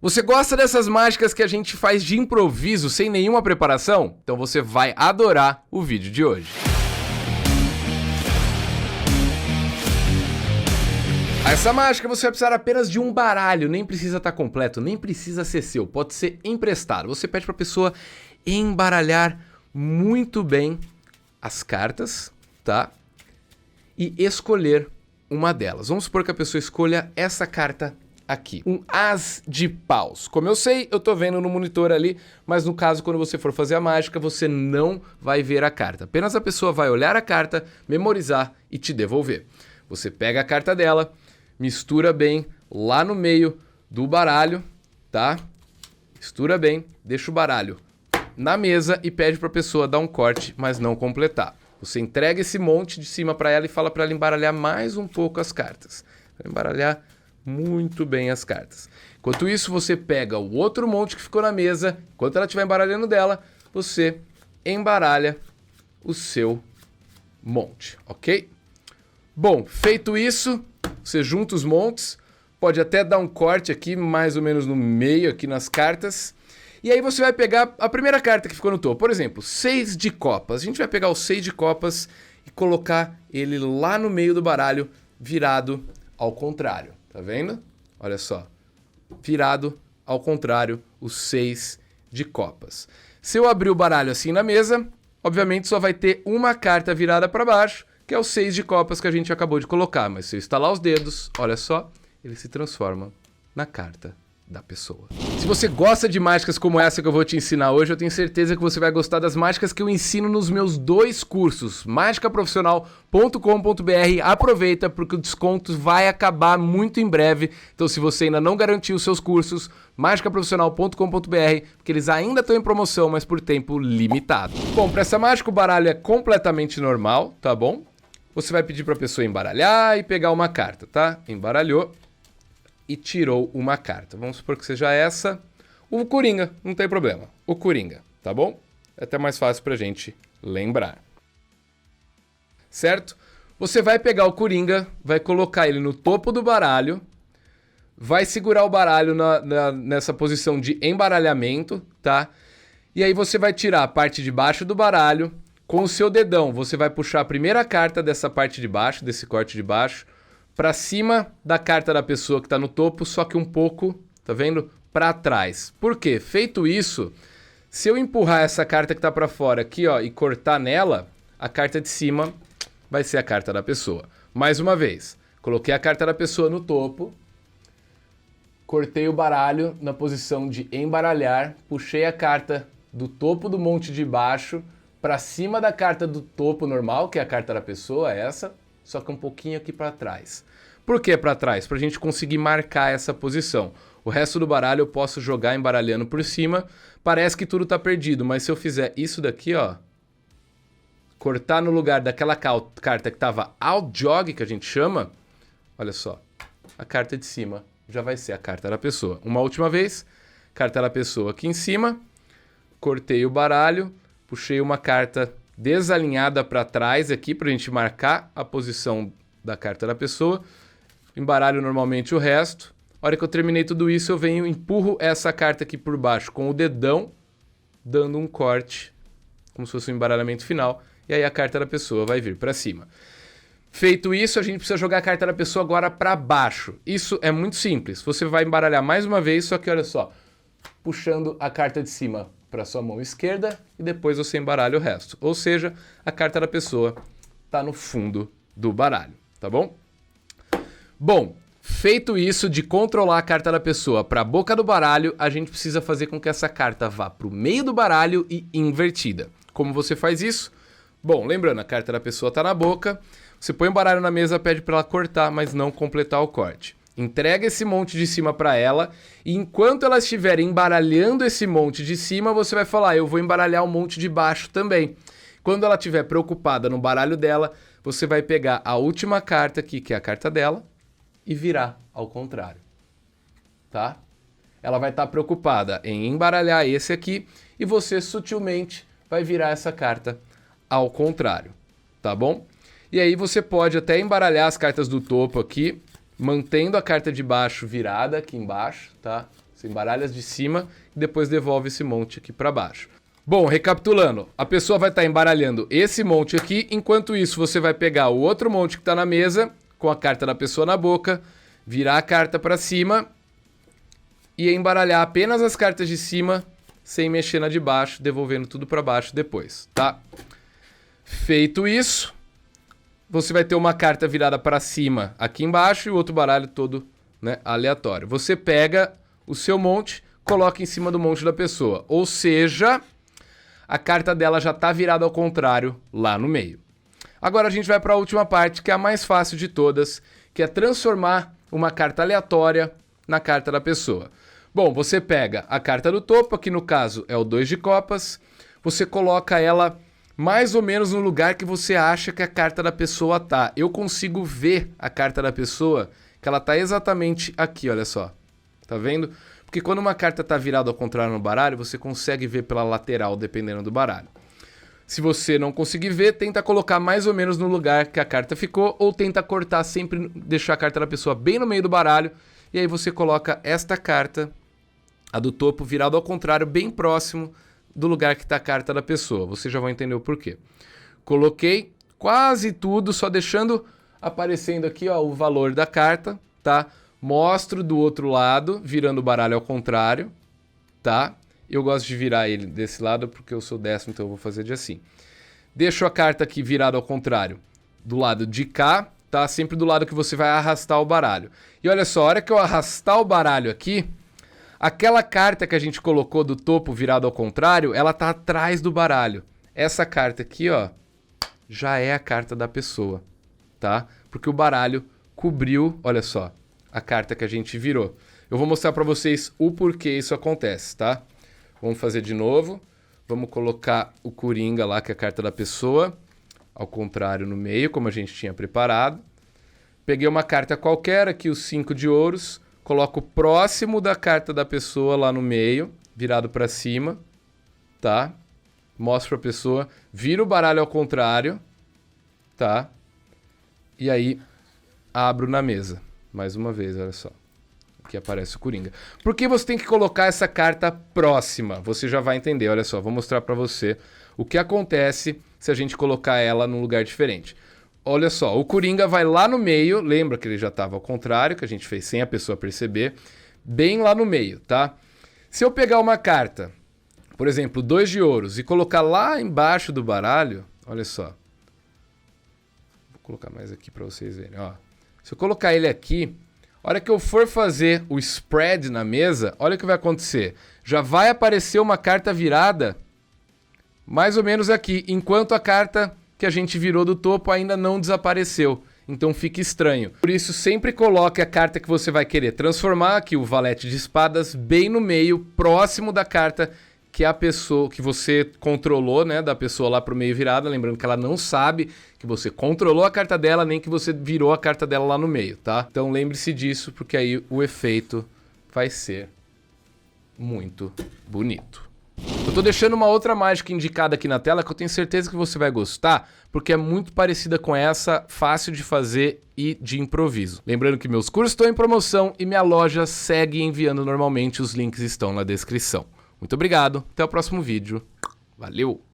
Você gosta dessas mágicas que a gente faz de improviso, sem nenhuma preparação? Então você vai adorar o vídeo de hoje. Essa mágica você vai precisar apenas de um baralho, nem precisa estar completo, nem precisa ser seu, pode ser emprestado. Você pede para a pessoa embaralhar muito bem as cartas, tá? E escolher uma delas. Vamos supor que a pessoa escolha essa carta aqui, um as de paus. Como eu sei, eu tô vendo no monitor ali, mas no caso, quando você for fazer a mágica, você não vai ver a carta. Apenas a pessoa vai olhar a carta, memorizar e te devolver. Você pega a carta dela, mistura bem lá no meio do baralho, tá? Mistura bem, deixa o baralho na mesa e pede pra pessoa dar um corte, mas não completar. Você entrega esse monte de cima pra ela e fala pra ela embaralhar mais um pouco as cartas. Embaralhar muito bem as cartas. Enquanto isso, você pega o outro monte que ficou na mesa, enquanto ela estiver embaralhando dela, você embaralha o seu monte, ok? Bom, feito isso, você junta os montes, pode até dar um corte aqui, mais ou menos no meio aqui nas cartas, e aí você vai pegar a primeira carta que ficou no topo, por exemplo, 6 de copas. A gente vai pegar o 6 de copas e colocar ele lá no meio do baralho, virado ao contrário. Tá vendo? Olha só. Virado ao contrário, os 6 de copas. Se eu abrir o baralho assim na mesa, obviamente só vai ter uma carta virada para baixo, que é o 6 de copas que a gente acabou de colocar. Mas se eu estalar os dedos, olha só, ele se transforma na carta da pessoa. Se você gosta de mágicas como essa que eu vou te ensinar hoje, eu tenho certeza que você vai gostar das mágicas que eu ensino nos meus 2 cursos, magicaprofissional.com.br. Aproveita porque o desconto vai acabar muito em breve. Então se você ainda não garantiu os seus cursos, magicaprofissional.com.br, porque eles ainda estão em promoção, mas por tempo limitado. Bom, para essa mágica o baralho é completamente normal, tá bom? Você vai pedir para a pessoa embaralhar e pegar uma carta, tá? Embaralhou e tirou uma carta. Vamos supor que seja essa. O Coringa, não tem problema. O Coringa, tá bom? É até mais fácil pra gente lembrar. Certo? Você vai pegar o Coringa, vai colocar ele no topo do baralho, vai segurar o baralho nessa posição de embaralhamento, tá? E aí você vai tirar a parte de baixo do baralho, com o seu dedão, você vai puxar a primeira carta dessa parte de baixo, desse corte de baixo, para cima da carta da pessoa que está no topo, só que um pouco, tá vendo? Para trás. Por quê? Feito isso, se eu empurrar essa carta que está para fora aqui, ó, e cortar nela, a carta de cima vai ser a carta da pessoa. Mais uma vez, coloquei a carta da pessoa no topo, cortei o baralho na posição de embaralhar, puxei a carta do topo do monte de baixo para cima da carta do topo normal, que é a carta da pessoa, essa, só que um pouquinho aqui para trás. Por que para trás? Para a gente conseguir marcar essa posição. O resto do baralho eu posso jogar embaralhando por cima. Parece que tudo está perdido, mas se eu fizer isso daqui, ó, cortar no lugar daquela carta que estava out jog, que a gente chama, olha só, a carta de cima já vai ser a carta da pessoa. Uma última vez, carta da pessoa aqui em cima, cortei o baralho, puxei uma carta desalinhada para trás aqui para a gente marcar a posição da carta da pessoa, embaralho normalmente o resto. A hora que eu terminei tudo isso, eu venho e empurro essa carta aqui por baixo com o dedão, dando um corte, como se fosse um embaralhamento final, e aí a carta da pessoa vai vir para cima. Feito isso, a gente precisa jogar a carta da pessoa agora para baixo. Isso é muito simples. Você vai embaralhar mais uma vez, só que olha só, puxando a carta de cima para sua mão esquerda e depois você embaralha o resto. Ou seja, a carta da pessoa está no fundo do baralho, tá bom? Bom, feito isso de controlar a carta da pessoa para a boca do baralho, a gente precisa fazer com que essa carta vá para o meio do baralho e invertida. Como você faz isso? Bom, lembrando, a carta da pessoa está na boca, você põe o baralho na mesa, pede para ela cortar, mas não completar o corte. Entrega esse monte de cima para ela e enquanto ela estiver embaralhando esse monte de cima, você vai falar, eu vou embaralhar o monte de baixo também. Quando ela estiver preocupada no baralho dela, você vai pegar a última carta aqui, que é a carta dela, e virar ao contrário, tá? Ela vai estar preocupada em embaralhar esse aqui e você sutilmente vai virar essa carta ao contrário, tá bom? E aí você pode até embaralhar as cartas do topo aqui, mantendo a carta de baixo virada aqui embaixo, tá? Você embaralha as de cima e depois devolve esse monte aqui para baixo. Bom, recapitulando, a pessoa vai estar embaralhando esse monte aqui, enquanto isso você vai pegar o outro monte que está na mesa, com a carta da pessoa na boca, virar a carta para cima e embaralhar apenas as cartas de cima, sem mexer na de baixo, devolvendo tudo para baixo depois, tá? Feito isso, você vai ter uma carta virada para cima aqui embaixo e o outro baralho todo, né, aleatório. Você pega o seu monte, coloca em cima do monte da pessoa, ou seja, a carta dela já está virada ao contrário lá no meio. Agora a gente vai para a última parte, que é a mais fácil de todas, que é transformar uma carta aleatória na carta da pessoa. Bom, você pega a carta do topo, aqui no caso é o 2 de copas, você coloca ela mais ou menos no lugar que você acha que a carta da pessoa tá. Eu consigo ver a carta da pessoa, que ela tá exatamente aqui, olha só. Tá vendo? Porque quando uma carta tá virada ao contrário no baralho, você consegue ver pela lateral, dependendo do baralho. Se você não conseguir ver, tenta colocar mais ou menos no lugar que a carta ficou, ou tenta cortar sempre, deixar a carta da pessoa bem no meio do baralho, e aí você coloca esta carta, a do topo, virada ao contrário, bem próximo do lugar que está a carta da pessoa. Você já vai entender o porquê. Coloquei quase tudo, só deixando aparecendo aqui, ó, o valor da carta, tá? Mostro do outro lado, virando o baralho ao contrário, tá? Eu gosto de virar ele desse lado porque eu sou décimo, então eu vou fazer de assim. Deixo a carta aqui virada ao contrário do lado de cá, tá? Sempre do lado que você vai arrastar o baralho. E olha só, a hora que eu arrastar o baralho aqui, aquela carta que a gente colocou do topo virado ao contrário, ela tá atrás do baralho. Essa carta aqui, ó, já é a carta da pessoa, tá? Porque o baralho cobriu, olha só, a carta que a gente virou. Eu vou mostrar pra vocês o porquê isso acontece, tá? Vamos fazer de novo. Vamos colocar o Coringa lá, que é a carta da pessoa, ao contrário no meio, como a gente tinha preparado. Peguei uma carta qualquer, aqui o 5 de ouros, coloco próximo da carta da pessoa lá no meio, virado para cima, tá? Mostro pra pessoa, viro o baralho ao contrário, tá? E aí abro na mesa. Mais uma vez, olha só. Aqui aparece o Coringa. Por que você tem que colocar essa carta próxima? Você já vai entender, olha só, vou mostrar pra você o que acontece se a gente colocar ela num lugar diferente. Olha só, o Coringa vai lá no meio, lembra que ele já estava ao contrário, que a gente fez sem a pessoa perceber, bem lá no meio, tá? Se eu pegar uma carta, por exemplo, 2 de ouros, e colocar lá embaixo do baralho, olha só. Vou colocar mais aqui para vocês verem, ó. Se eu colocar ele aqui, a hora que eu for fazer o spread na mesa, olha o que vai acontecer. Já vai aparecer uma carta virada mais ou menos aqui, enquanto a carta que a gente virou do topo ainda não desapareceu. Então fica estranho. Por isso, sempre coloque a carta que você vai querer transformar, aqui o valete de espadas, bem no meio, próximo da carta que a pessoa, que você controlou, né, da pessoa lá pro meio virada. Lembrando que ela não sabe que você controlou a carta dela, nem que você virou a carta dela lá no meio, tá? Então lembre-se disso, porque aí o efeito vai ser muito bonito. Eu tô deixando uma outra mágica indicada aqui na tela que eu tenho certeza que você vai gostar, porque é muito parecida com essa, fácil de fazer e de improviso. Lembrando que meus cursos estão em promoção e minha loja segue enviando normalmente, os links estão na descrição. Muito obrigado, até o próximo vídeo. Valeu!